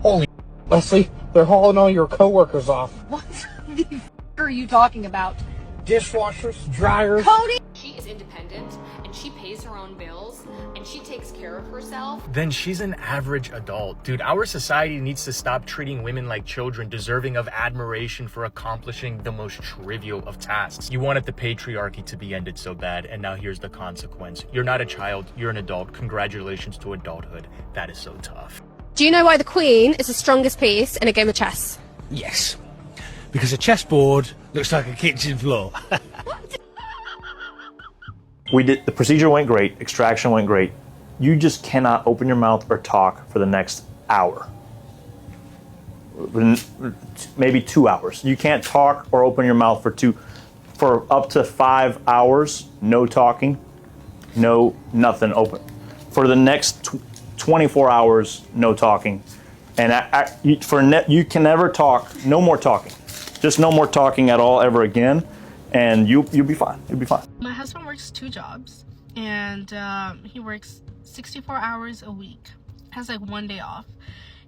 Holy Leslie, they're hauling all your coworkers off. What the are you talking about? Dishwashers, dryers. Cody! She is independent, and she pays her own bills, and she takes care of herself. Then she's an average adult. Dude, our society needs to stop treating women like children deserving of admiration for accomplishing the most trivial of tasks. You wanted the patriarchy to be ended so bad, and now here's the consequence. You're not a child, you're an adult. Congratulations to adulthood. That is so tough. Do you know why the queen is the strongest piece in a game of chess? Yes. Because a chessboard looks like a kitchen floor. The procedure went great, extraction went great. You just cannot open your mouth or talk for the next hour. Maybe 2 hours. You can't talk or open your mouth for up to 5 hours, no talking, no nothing open. For the next 24 hours, no talking. And you can never talk, no more talking. Just no more talking at all ever again, and you'll be fine. You'll be fine. My husband works 2 jobs, and he works 64 hours a week. Has like 1 day off.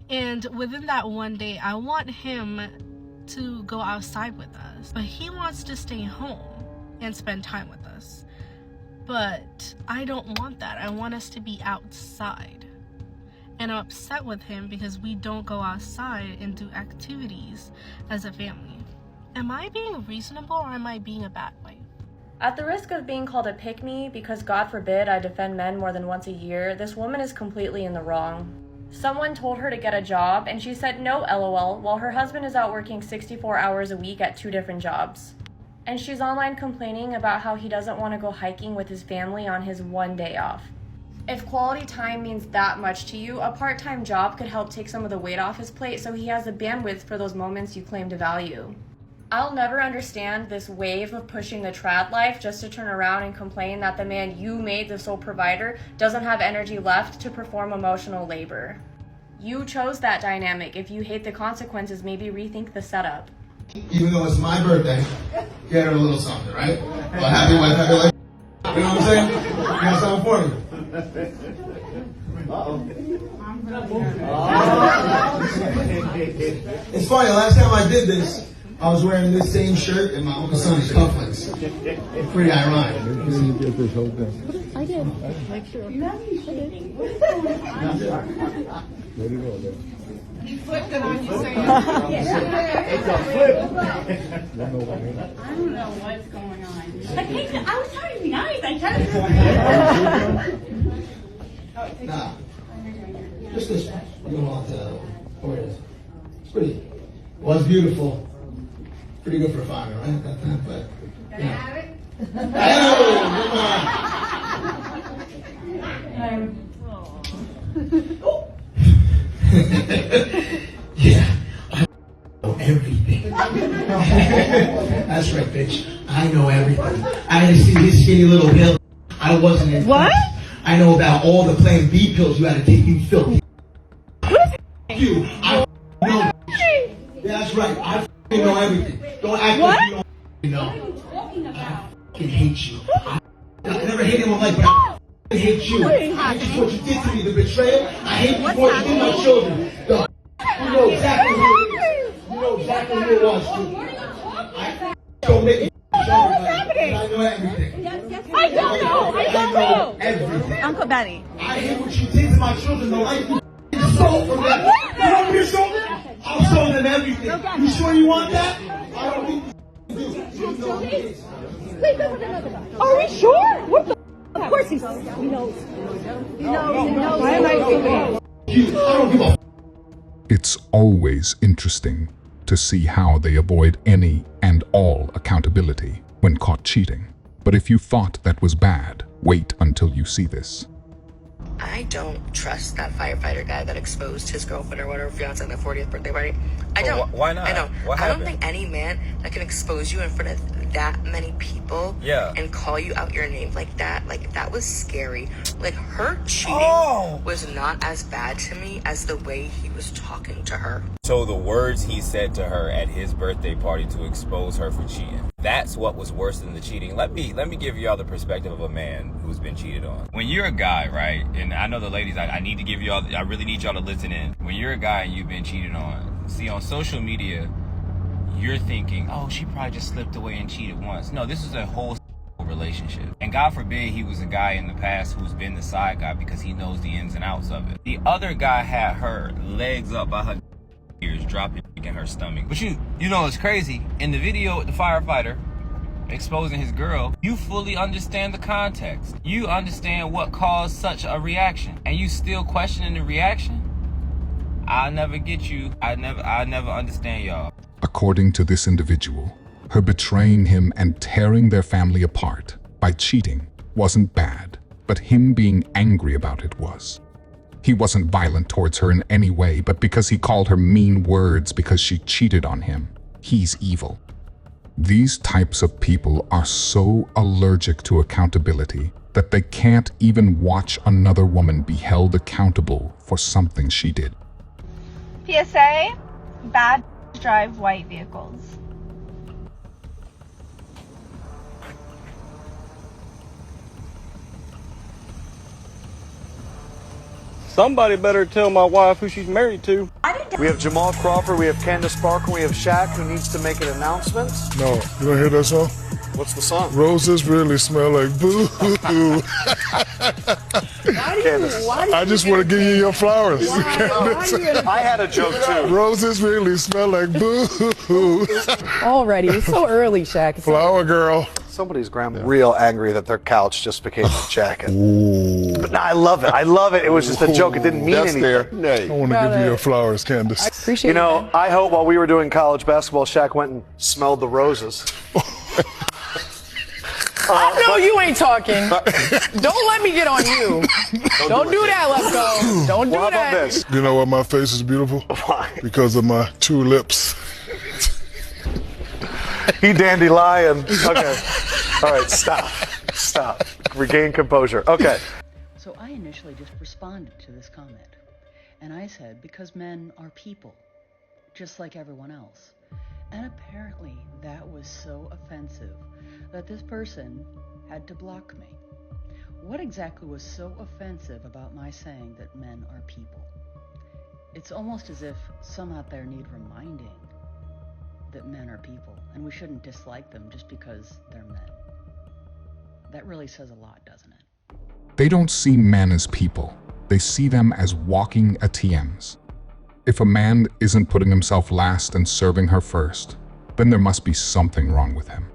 And within that 1 day, I want him to go outside with us. But he wants to stay home and spend time with us. But I don't want that. I want us to be outside. And I'm upset with him because we don't go outside and do activities as a family. Am I being reasonable or am I being a bad wife? At the risk of being called a pick-me, because God forbid I defend men more than once a year, this woman is completely in the wrong. Someone told her to get a job and she said no LOL while her husband is out working 64 hours a week at 2 different jobs. And she's online complaining about how he doesn't want to go hiking with his family on his 1 day off. If quality time means that much to you, a part-time job could help take some of the weight off his plate so he has the bandwidth for those moments you claim to value. I'll never understand this wave of pushing the trad life just to turn around and complain that the man you made the sole provider doesn't have energy left to perform emotional labor. You chose that dynamic. If you hate the consequences, maybe rethink the setup. Even though it's my birthday, get her a little something, right? Well, happy wife, happy life. You know what I'm saying? You got something for me. It's funny, last time I did this, I was wearing this same shirt and my Uncle Sonny's cufflinks. Pretty ironic. I did. Make sure. He flipped it on you, so It's a flip. I don't know what's going on. I was trying to be nice. I tried to. Nah. Just this one. You don't want where it is. It's pretty. Well, it's beautiful. Pretty good for a fiver, right? But, Can I have it? Yeah. I know everything. That's right, bitch. I know everything. I had to see his skinny little pill. I wasn't in. What? I know about all the Plan B pills you had to take, you filthy. You. I know. Yeah, that's right. I know everything. Don't act like you don't know. I fucking hate you. I never hated my life, but I hate you. I hate you for what you did to me, the betrayal. I hate you for what you did to my children. You know exactly who it is. You know exactly who it was, too. I don't make me. What's happening? I know everything. I don't know. I don't know. Everything. Uncle Benny. I hate what you did to my children, the life you stole from them. You want me to show them? I'll show them everything. You sure you want that? I don't think you do. Are we sure? What the? Of course he knows. He knows. Why am I doing I don't give a. It's always interesting to see how they avoid any and all accountability when caught cheating. But if you thought that was bad, wait until you see this. I don't trust that firefighter guy that exposed his girlfriend or whatever fiance on their 40th birthday party. I don't. Why not? I don't. What I don't happened? think any man that can expose you in front of that many people Yeah. and call you out your name like that was scary. Like, her cheating was not as bad to me as the way he was talking to her. So the words he said to her at his birthday party to expose her for cheating, that's what was worse than the cheating. Let me give y'all the perspective of a man who's been cheated on. When you're a guy, right, and I know the ladies, I need to give y'all, I really need y'all to listen in. When you're a guy and you've been cheated on, see, on social media, you're thinking, oh, she probably just slipped away and cheated once. No, this is a whole relationship. And God forbid he was a guy in the past who's been the side guy because he knows the ins and outs of it. The other guy had her legs up by her ears, dropping in her stomach. But you know it's crazy. In the video with the firefighter exposing his girl, you fully understand the context. You understand what caused such a reaction. And you still questioning the reaction? I'll never get you. I never understand y'all. According to this individual, her betraying him and tearing their family apart by cheating wasn't bad, but him being angry about it was. He wasn't violent towards her in any way, but because he called her mean words because she cheated on him, he's evil. These types of people are so allergic to accountability that they can't even watch another woman be held accountable for something she did. PSA, bad drive white vehicles. Somebody better tell my wife who she's married to. We have Jamal Crawford, we have Candace Parker, we have Shaq who needs to make an announcement. No, you don't hear that song? What's the song? Roses really smell like boo. I just want to give you your flowers. I had a joke too. Roses really smell like boo. Already, it's so early, Shaq. Flower girl. Somebody's grandma real angry that their couch just became a jacket. But no, I love it. I love it. It was just a joke. It didn't mean anything. I want to give you your flowers, Candace. I appreciate it. I hope while we were doing college basketball, Shaq went and smelled the roses. I know you ain't talking. Don't let me get on you. Don't do that, let's go. Don't do How that. about this? You know why my face is beautiful? Why? Because of my two lips. He dandelion. Okay. All right, stop. Stop. Regain composure. Okay. So I initially just responded to this comment. And I said, because men are people, just like everyone else. And apparently that was so offensive that this person had to block me. What exactly was so offensive about my saying that men are people? It's almost as if some out there need reminding that men are people, and we shouldn't dislike them just because they're men. That really says a lot, doesn't it? They don't see men as people. They see them as walking ATMs. If a man isn't putting himself last and serving her first, then there must be something wrong with him.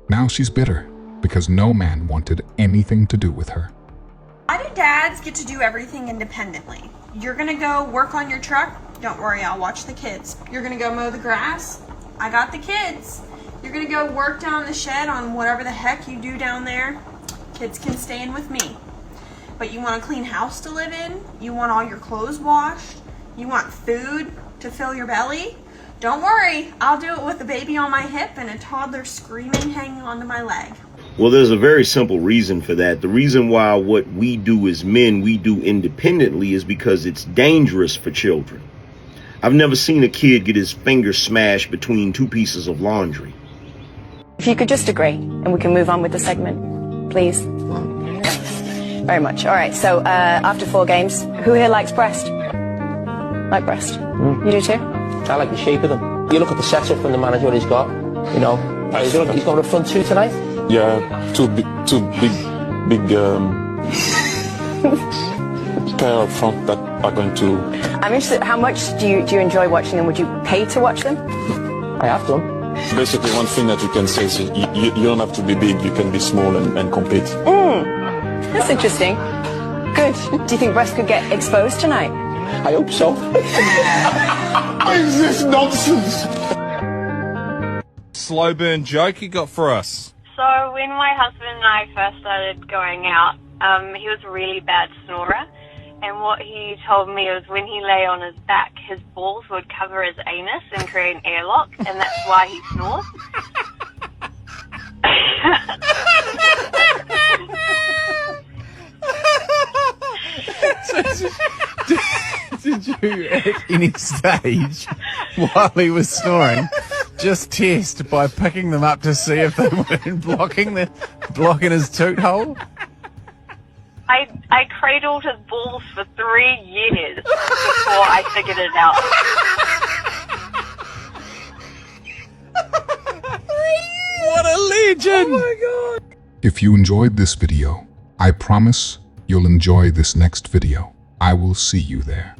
Now she's bitter because no man wanted anything to do with her. Why do dads get to do everything independently? You're gonna go work on your truck? Don't worry, I'll watch the kids. You're gonna go mow the grass? I got the kids. You're gonna go work down the shed on whatever the heck you do down there? Kids can stay in with me. But you want a clean house to live in? You want all your clothes washed? You want food to fill your belly? Don't worry, I'll do it with a baby on my hip and a toddler screaming hanging onto my leg. Well, there's a very simple reason for that. The reason why what we do as men, we do independently is because it's dangerous for children. I've never seen a kid get his finger smashed between two pieces of laundry. If you could just agree, and we can move on with the segment, please. Very much. All right, so after 4 games, who here likes breast? Like breast? You do too? I like the shape of them. You look at the setup from the manager what he's got, you know. He's got a front 2 tonight? Yeah, two big pair up front that are going to... I'm interested, how much do you enjoy watching them? Would you pay to watch them? I have done. Basically, one thing that you can say is you don't have to be big, you can be small and compete. That's interesting. Good. Do you think breast could get exposed tonight? I hope so. What is this nonsense? Slow burn joke you got for us? So when my husband and I first started going out, he was a really bad snorer. And what he told me was when he lay on his back, his balls would cover his anus and create an airlock, and that's why he snores. Did you, at any stage, while he was snoring, just test by picking them up to see if they weren't blocking his toot hole? I cradled his balls for 3 years before I figured it out. What a legend! Oh my god! If you enjoyed this video, I promise you'll enjoy this next video. I will see you there.